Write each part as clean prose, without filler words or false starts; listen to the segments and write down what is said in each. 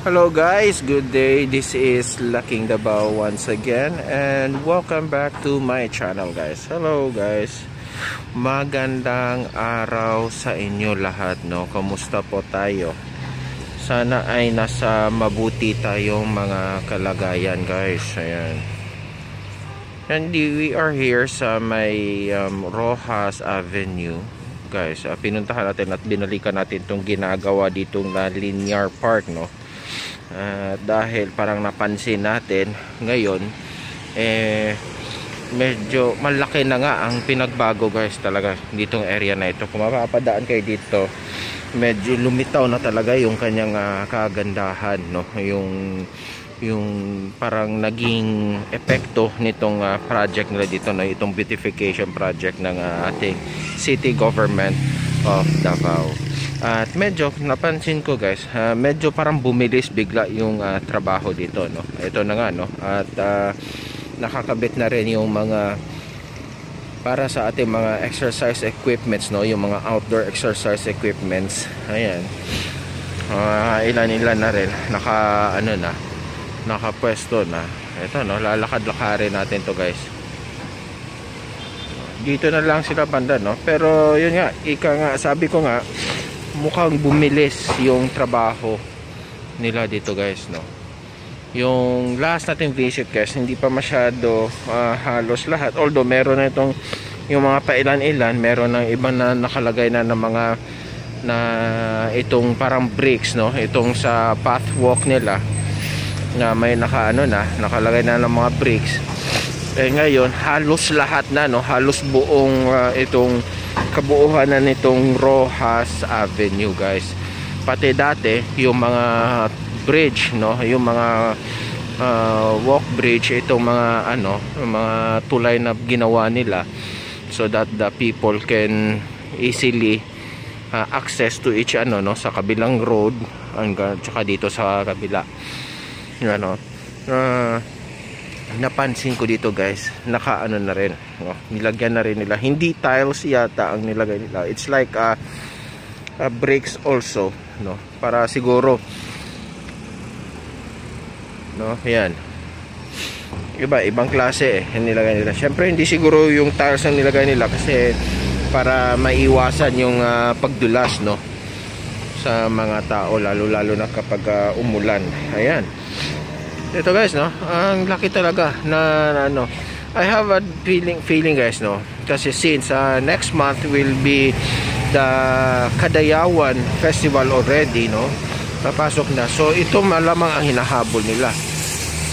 Hello guys, good day. This is Laking Davao once again and welcome back to my channel guys. Hello guys, magandang araw sa inyo lahat, no? Kamusta po tayo? Sana ay nasa mabuti tayong mga kalagayan guys. Ayan. And we are here sa may Rojas Avenue guys. Pinuntahan natin at binalikan natin itong ginagawa ditong na linear park, no? Dahil parang napansin natin ngayon medyo malaki na nga ang pinagbago guys talaga ditong area na ito. Kung mapapadaan kayo dito, medyo lumitaw na talaga yung kanyang kagandahan, no? Yung parang naging epekto nitong project nila dito, na itong beautification project ng ating city government of Davao. At medyo napansin ko guys, medyo parang bumilis bigla yung trabaho dito, no? Ito na nga, no? At nakakabit na rin yung mga para sa ating mga exercise equipments, no? Yung mga outdoor exercise equipments. Ayan. Ilan na rin nakapwesto na. Ito, no? Lalakad-lakarin natin to guys. Dito na lang sila banda, no? Pero yun nga, sabi ko nga, mukhang bumilis yung trabaho nila dito guys, no? Yung last nating visit guys, hindi pa masyado halos lahat, although meron na itong yung mga pailan-ilan, meron ng iba na nakalagay na ng mga na itong parang bricks, no? Itong sa pathwalk nila na may nakalagay na ng mga bricks. Ngayon halos lahat na, no? Halos buong itong kabuuhan na nitong Rojas Avenue guys. Pati dati yung mga bridge, no? Yung mga walk bridge, itong mga mga tulay na ginawa nila so that the people can easily access to each no, sa kabilang road hanggang tsaka dito sa kabila. Napansin ko dito guys, na rin, no? Nilagyan na rin nila, hindi tiles yata ang nilagay nila, it's like bricks also, no? Para siguro, no? Yan, ibang klase nilagay nila. Syempre hindi siguro yung tiles ang nilagay nila kasi para maiwasan yung pagdulas, no? Sa mga tao, lalo na kapag umulan. Ayan. Ito guys, no? Ang laki talaga na I have a feeling guys, no? Kasi since next month will be the Kadayawan Festival already, no? Papasok na. So ito malamang ang hinahabol nila.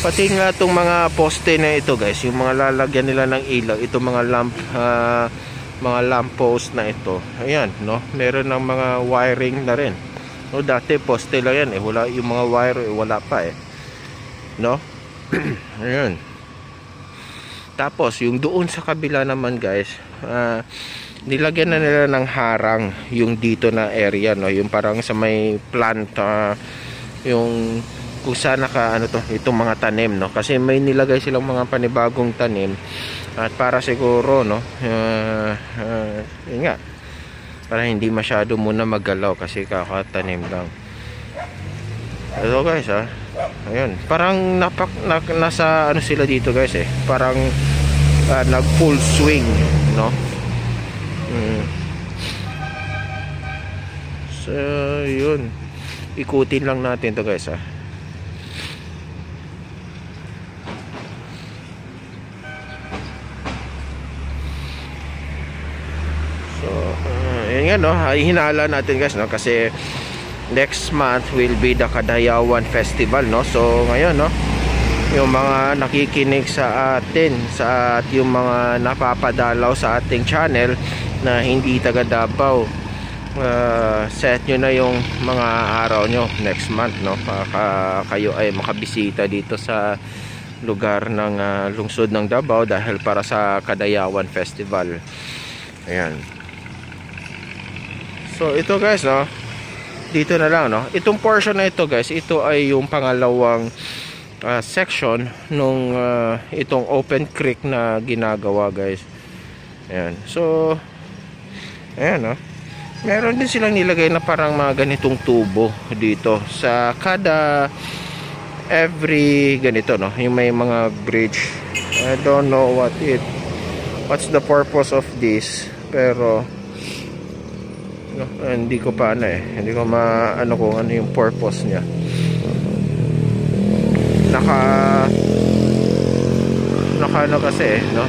Pati nga itong mga poste na ito guys, yung mga lalagyan nila ng ilaw, itong mga lamp post na ito. Ayan, no? Meron ng mga wiring na rin. No, dati poste lang yan, wala yung mga wire, wala pa no? Ayun. Tapos yung doon sa kabila naman guys, nilagyan na nila ng harang yung dito na area, no? Yung parang sa may plant, yung kung saan itong mga tanim, no? Kasi may nilagay silang mga panibagong tanim at para siguro, no, yun nga, para hindi masyado muna magalaw kasi kakatanim lang. Ito guys, ayun, parang nasa sila dito guys, parang nag full swing, no? So yun, ikutin lang natin to guys, So yun nga, no, hinala natin guys, no, kasi next month will be the Kadayawan Festival, no? So ngayon, no, yung mga nakikinig sa atin at yung mga napapadalaw sa ating channel na hindi taga Davao, set nyo na yung mga araw nyo next month, no? Kayo ay makabisita dito sa lugar ng lungsod ng Davao dahil para sa Kadayawan Festival. Ayan. So ito guys, no, dito na lang, no? Itong portion na ito guys, ito ay yung pangalawang section nung itong open creek na ginagawa guys. Ayan. So ayan, no? Meron din silang nilagay na parang mga ganitong tubo dito sa kada every ganito, no, yung may mga bridge. I don't know what's the purpose of this, pero no, hindi ko pa hindi ko maano kung ano yung purpose niya. Naka kasi no,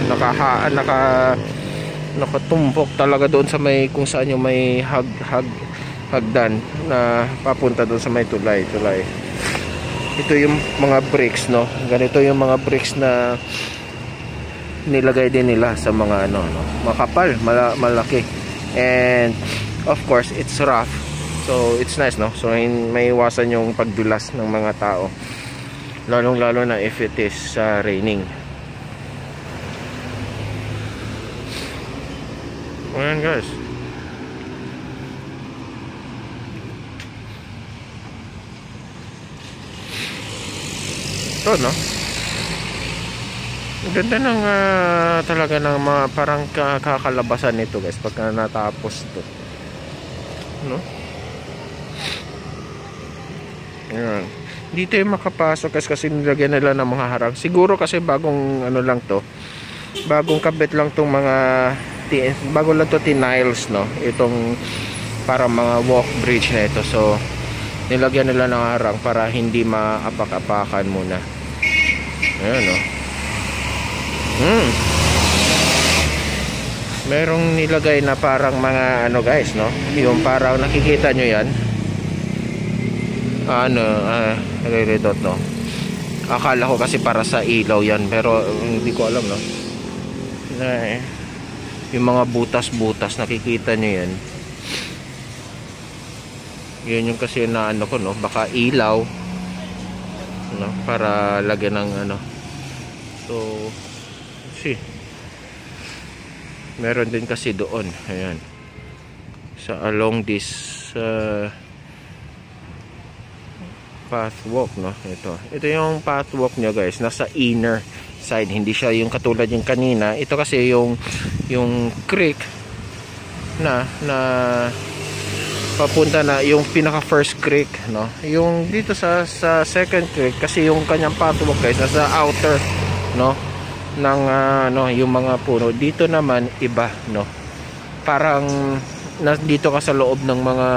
nakatumpok talaga doon sa may kung saan yung may hagdan na papunta doon sa may tulay. Ito yung mga bricks, no, ganito yung mga bricks na nilagay din nila sa mga ano, no, makapal, malaki, and of course it's rough, so it's nice, no, so may iwasan yung pagdulas ng mga tao, lalong-lalo na if it is raining. Ayan guys, ito, no, ang ganda ng talaga ng mga parang kakalabasan nito guys pagka natapos to, no. Ayan, dito yung makapasok kasi nilagyan nila ng mga harang, siguro kasi bagong ano lang to, bagong kabit lang tong mga bago lang to tiniles, no, itong parang mga walk bridge na ito, so nilagyan nila ng harang para hindi maapak-apakan muna. Ayan, no. Merong nilagay na parang mga ano guys, no, yung parang nakikita nyo yan, nire-redot, no. Akala ko kasi para sa ilaw yan, pero hindi ko alam, no, na yung mga butas-butas nakikita nyo yan, yun yung kasi na ano ko, no, baka ilaw, no, para lagyan ng ano. So see, meron din kasi doon, ayan, sa along this pathwalk, no, ito yung pathwalk nyo guys, nasa inner side, hindi siya yung katulad yung kanina. Ito kasi yung creek na papunta na yung pinaka first creek, no, yung dito sa second creek kasi yung kanyang pathwalk guys nasa outer, no, ng no, yung mga puno. Dito naman iba, no, parang dito ka sa loob ng mga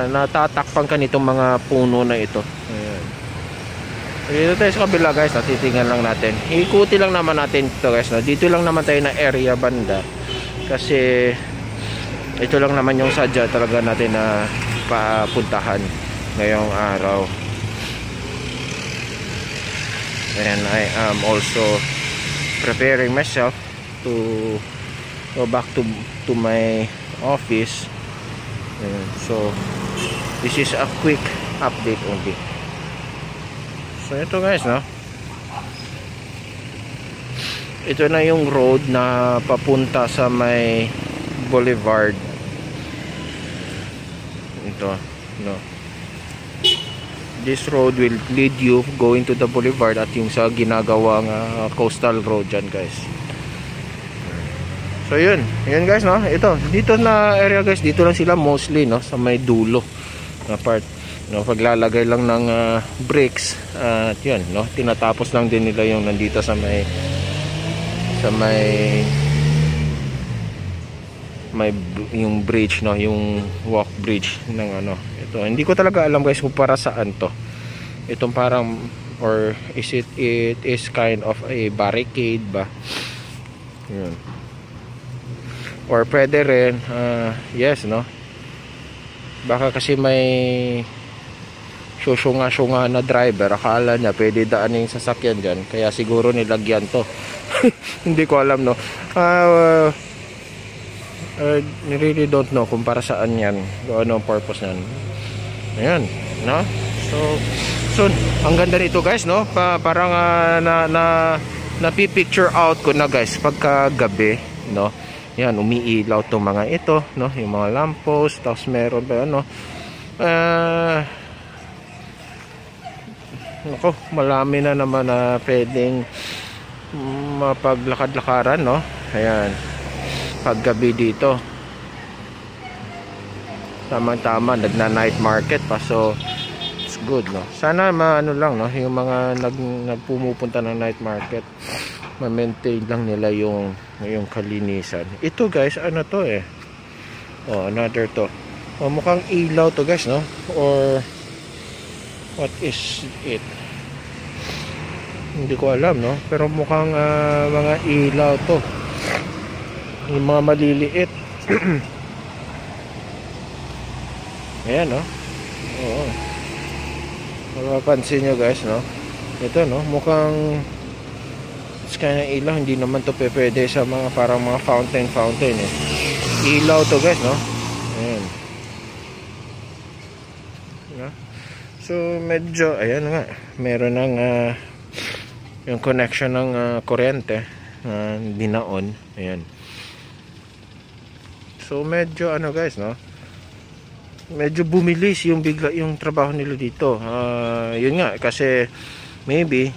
natatakpan ka nitong mga puno na ito. Ayan. Dito tayo sa kabila guys, titingnan lang natin, ikuti lang naman natin ito guys, no? Dito lang naman tayo na area banda kasi ito lang naman yung sadya talaga natin na papuntahan ngayong araw. And I am also preparing myself to go back to my office. So this is a quick update only. So ito guys, no, ito na yung road na papunta sa may boulevard. Ito, no, this road will lead you going to the boulevard at yung sa ginagawang coastal road dyan guys. So yun guys, no, ito dito na area guys, dito lang sila mostly, no, sa may dulo na part, no, paglalagay lang ng bricks at yun, no, tinatapos lang din nila yung nandito sa may yung bridge, no, yung walk bridge ng ano. Ito hindi ko talaga alam guys kung para saan to, itong parang, or it is kind of a barricade ba, yun, or pwede rin yes, no, baka kasi may syunga na driver, akala niya pwede daanin yung sasakyan dyan, kaya siguro nilagyan to. Hindi ko alam, no, I really don't know kung para saan yan, kung ano ang purpose nyan. Ayan, no, so ang ganda nito guys, no, parang napipicture out ko na guys pagka gabi, no. Yan, umiilaw tong mga ito, no, yung mga lamppost, tapos meron ba ano, nako, malami na naman na pwedeng mapaglakad-lakaran, no. Ayan, paggabi dito. Tama-tama, nagna-night market pa. So, it's good, no? Sana maano lang, no? Yung mga nagpumupunta ng night market, ma-maintain lang nila yung kalinisan. Ito, guys, ano to eh? Oh, another to. Oh, mukhang ilaw to, guys, no? Or what is it? Hindi ko alam, no? Pero mukhang mga ilaw to. Yung mga maliliit. Ayan, no? Oo. Mapapansin nyo, guys, no? Ito, no? Mukhang it's kaya ilaw. Hindi naman to pwede sa mga parang mga fountain eh. Ilaw to, guys, no? Ayan. No? So, medyo, ayan nga. Meron ng yung connection ng kuryente. Hindi na on. Ayan. So, medyo, ano, guys, no? Medyo bumilis yung trabaho nila dito. Yun nga, kasi maybe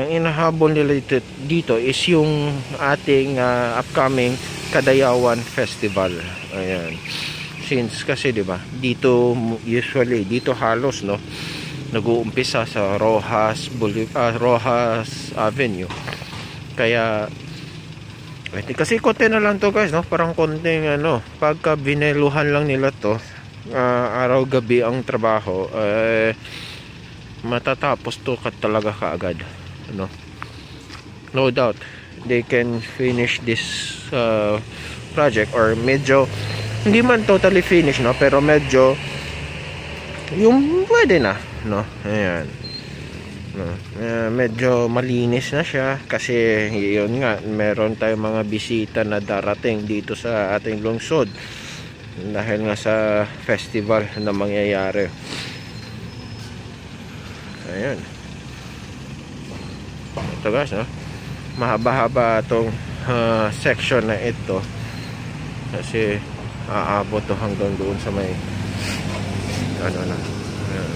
inahabol nila dito is yung ating upcoming Kadayawan Festival. Ayan. Since kasi 'di ba, dito usually dito halos, no, nag-uumpisa sa Rojas Avenue. Kaya kasi konti na lang to, guys, no? Parang konting pagka bineluhan lang nila to, araw gabi ang trabaho, matatapos to talaga kaagad, no? No doubt they can finish this project, or medyo hindi man totally finish, no, pero medyo yung pwede na, no? Ayan, no? Medyo malinis na siya kasi yun nga, meron tayong mga bisita na darating dito sa ating lungsod dahil nga sa festival na mangyayari. Ayan. Ito, guys, no? Mahaba-haba itong section na ito kasi aabot to hanggang doon sa may ano na. Ayan.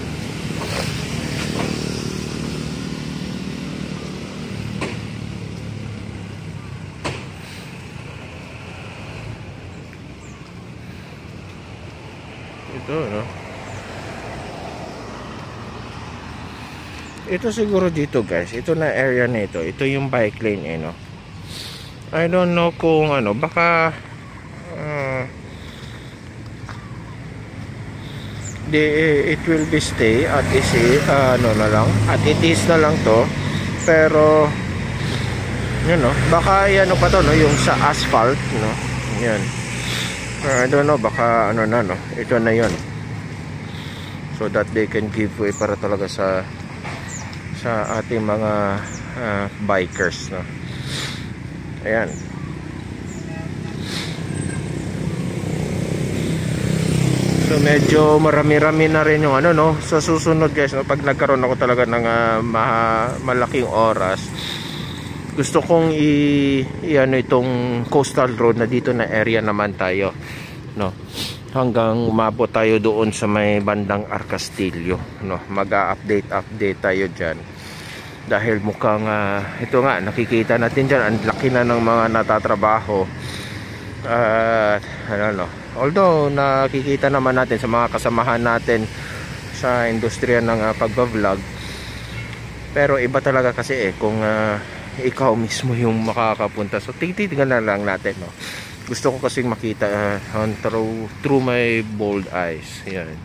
Ito, no? Ito siguro dito, guys. Ito na area na ito. Ito yung bike lane, no? I don't know kung baka it will be stay at na lang. At it is na lang to. Pero yun, no? Baka pa to, no? Yung sa asphalt, no? Yan. I don't know, baka no? Ito na yon, so that they can give way para talaga sa ating mga bikers, no? Ayan. So medyo marami-rami na rin yung no? Sa susunod, guys, no? Pag nagkaroon ako talaga ng malaking oras, gusto kong itong coastal road na dito na area naman tayo, no? Hanggang umabot tayo doon sa may bandang Arcastillo, no? Mag-update tayo diyan. Dahil mukhang ito nga, nakikita natin diyan ang laki na ng mga natatrabaho. Although nakikita naman natin sa mga kasamahan natin sa industriya ng pagba-vlog, pero iba talaga kasi kung ikaw mismo yung makakapunta. So titignan na lang natin, no? Gusto ko kasing makita through my bold eyes. Ayan.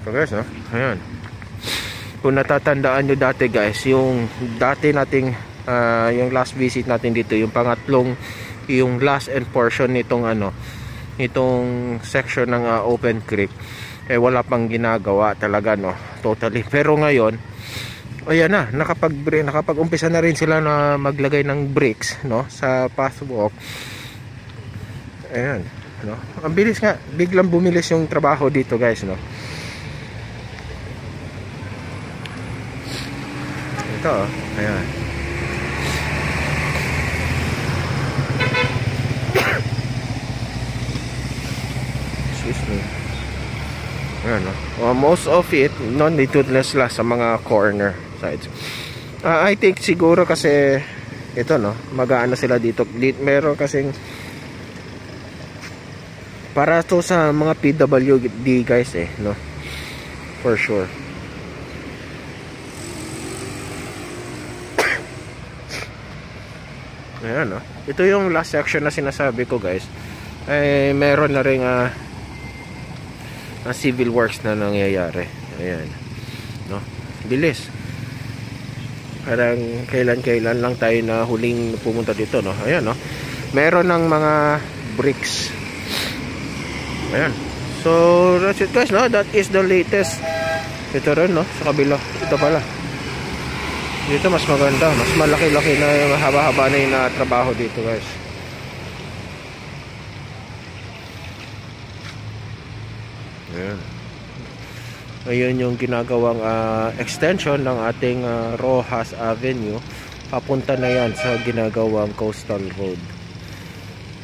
Okay, guys, no? Ayan. Kung natatandaan nyo dati, guys, yung dati nating yung last visit natin dito, yung pangatlong, yung last end portion nitong itong section ng Open Creek, wala pang ginagawa talaga, no? Totally. Pero ngayon, ayan na, nakapag-umpisa na rin sila na maglagay ng bricks, no, sa pathwalk. Ayan, no? Ang bilis nga, biglang bumilis yung trabaho dito, guys, no? Ito, ayan. Excuse me. Ayan, no? Most of it non-needless lang sa mga corner sides. I think siguro kasi ito, no, mag-aano sila dito. Meron kasing Para to sa mga PWD guys no, for sure. Ayan, no? Ito yung last section na sinasabi ko guys. Ay meron na ring civil works na nangyayari. Ayan, no? Bilis. Parang kailan lang tayo na huling pumunta dito, no? Ayan, no? Meron ng mga bricks. Ayan. So that's it guys, no? That is the latest. Ito rin, no? Sa kabila. Ito pala. Dito mas maganda, mas malaki-laki na, mahaba-haba na yung trabaho dito guys. Ayan. Ayun yung ginagawang extension ng ating Rojas Avenue. Papunta na yan sa ginagawang Coastal Road.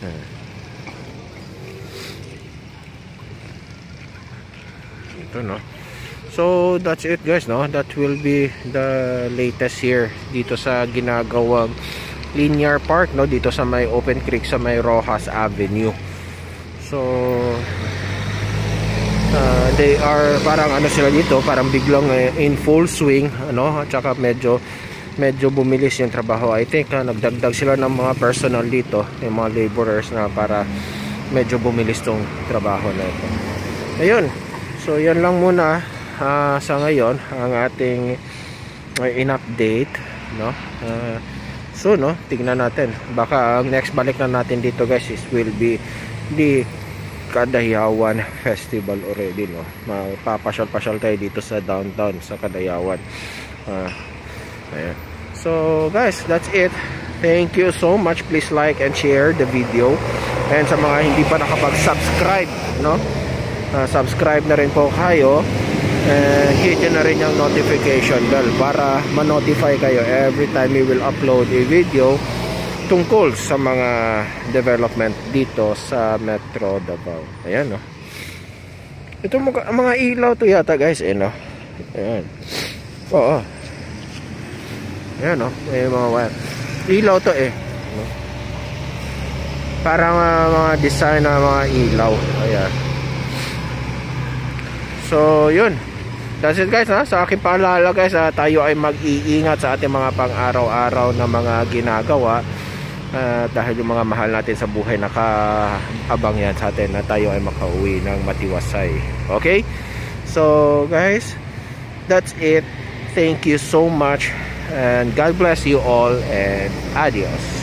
Ayan. Ito, no? So that's it guys, no? That will be the latest here dito sa ginagawang linear park, no? Dito sa may Open Creek, sa may Rojas Avenue. So they are parang ano sila dito, parang biglang in full swing, ano? At saka medyo bumilis yung trabaho. I think nagdagdag sila ng mga personnel dito, yung mga laborers, na para medyo bumilis tong trabaho na ito. Ayun. So yan lang muna sa ngayon ang ating in-update, no? So no, tingnan natin, baka ang next balik na natin dito guys will be the Kadayawan Festival already, no? Mapapasyal-pasyal tayo dito sa downtown sa Kadayawan. Ayan. So guys, that's it. Thank you so much. Please like and share the video, and sa mga hindi pa nakapag-subscribe, no? Subscribe na rin po kayo. Hit nyo na rin yung notification bell para ma-notify kayo every time we will upload a video tungkol sa mga development dito sa Metro Davao. Ayan, no? Ito mga ilaw to yata guys, no? Ayan. Oo. Ayan, no? May mga wire. Ilaw to no? Parang mga design na mga ilaw. Ayan. So yun, that's it guys, ha? Sa aking paalala guys, tayo ay mag-iingat sa ating mga pang-araw-araw na mga ginagawa, dahil yung mga mahal natin sa buhay nakaabang yan sa atin na tayo ay makauwi ng matiwasay. Okay? So guys, that's it. Thank you so much, and God bless you all, and adios.